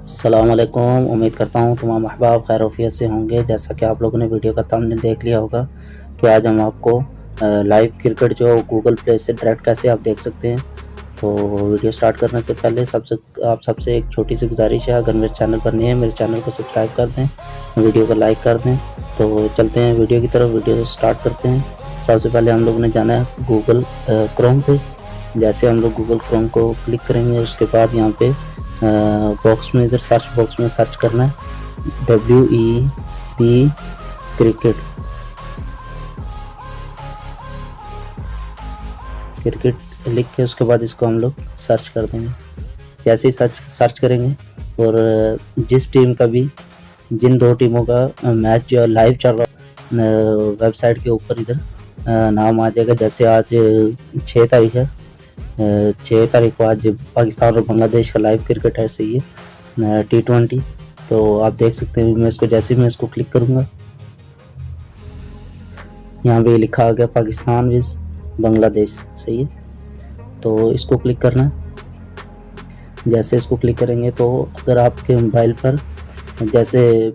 अस्सलाम वालेकुम। उम्मीद करता हूँ तमाम अहबाब खैर वफ़ियत से होंगे। जैसा कि आप लोगों ने वीडियो का थंबनेल देख लिया होगा कि आज हम आपको लाइव क्रिकेट जो गूगल प्ले से डायरेक्ट कैसे आप देख सकते हैं। तो वीडियो स्टार्ट करने से पहले सबसे एक छोटी सी गुजारिश है, अगर मेरे चैनल पर नए हैं मेरे चैनल को सब्सक्राइब कर दें, वीडियो को लाइक कर दें। तो चलते हैं वीडियो की तरफ, वीडियो स्टार्ट करते हैं। सबसे पहले हम लोगों ने जाना है गूगल क्रोम पे। जैसे हम लोग गूगल क्रोम को क्लिक करेंगे उसके बाद यहाँ पे बॉक्स में, इधर सर्च बॉक्स में सर्च करना है WEP क्रिकेट लिख के उसके बाद इसको हम लोग सर्च कर देंगे। जैसे ही सर्च करेंगे और जिस टीम का भी, जिन दो टीमों का मैच जो लाइव चल रहा वेबसाइट के ऊपर इधर नाम आ जाएगा। जैसे आज 6 तारीख है, 6 तारीख को आज पाकिस्तान और बांग्लादेश का लाइव क्रिकेट है, सही है T20। तो आप देख सकते हैं, मैं इसको जैसे ही मैं इसको क्लिक करूँगा यहाँ पे लिखा आ गया पाकिस्तान विज बांग्लादेश, सही है। तो इसको क्लिक करना है। जैसे इसको क्लिक करेंगे तो अगर आपके मोबाइल पर जैसे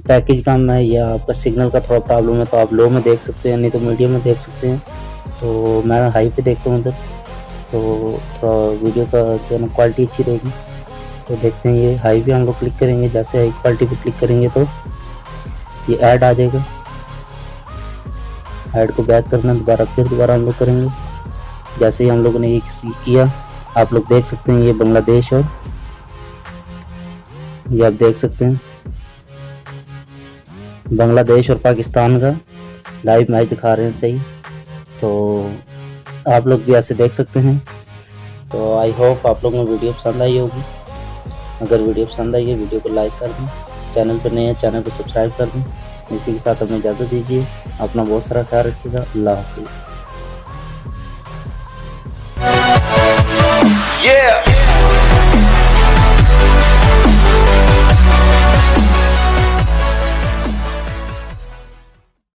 पैकेज कम है या आपका सिग्नल का थोड़ा प्रॉब्लम है तो आप लो में देख सकते हैं, नहीं तो मीडियम में देख सकते हैं। तो मैं हाई पे देखता हूँ इधर, तो थोड़ा वीडियो का जो है ना क्वालिटी अच्छी रहेगी। तो देखते हैं, ये हाई पे हम लोग क्लिक करेंगे। जैसे हाई क्वालिटी पे क्लिक करेंगे तो ये ऐड आ जाएगा। ऐड को बैक करना, दोबारा हम लोग करेंगे। जैसे ही हम लोगों ने ये किया, आप लोग देख सकते हैं ये बांग्लादेश और ये आप देख सकते हैं बांग्लादेश और पाकिस्तान का लाइव मैच दिखा रहे हैं, सही। तो आप लोग भी ऐसे देख सकते हैं। तो आई होप आप लोगों को वीडियो पसंद आई होगी। अगर वीडियो पसंद आई है वीडियो को लाइक कर दें, चैनल पर नए हैं चैनल को सब्सक्राइब कर दें। इसी के साथ हमें इजाज़त दीजिए। अपना बहुत सारा ख्याल रखिएगा। अल्लाह हाफिज़।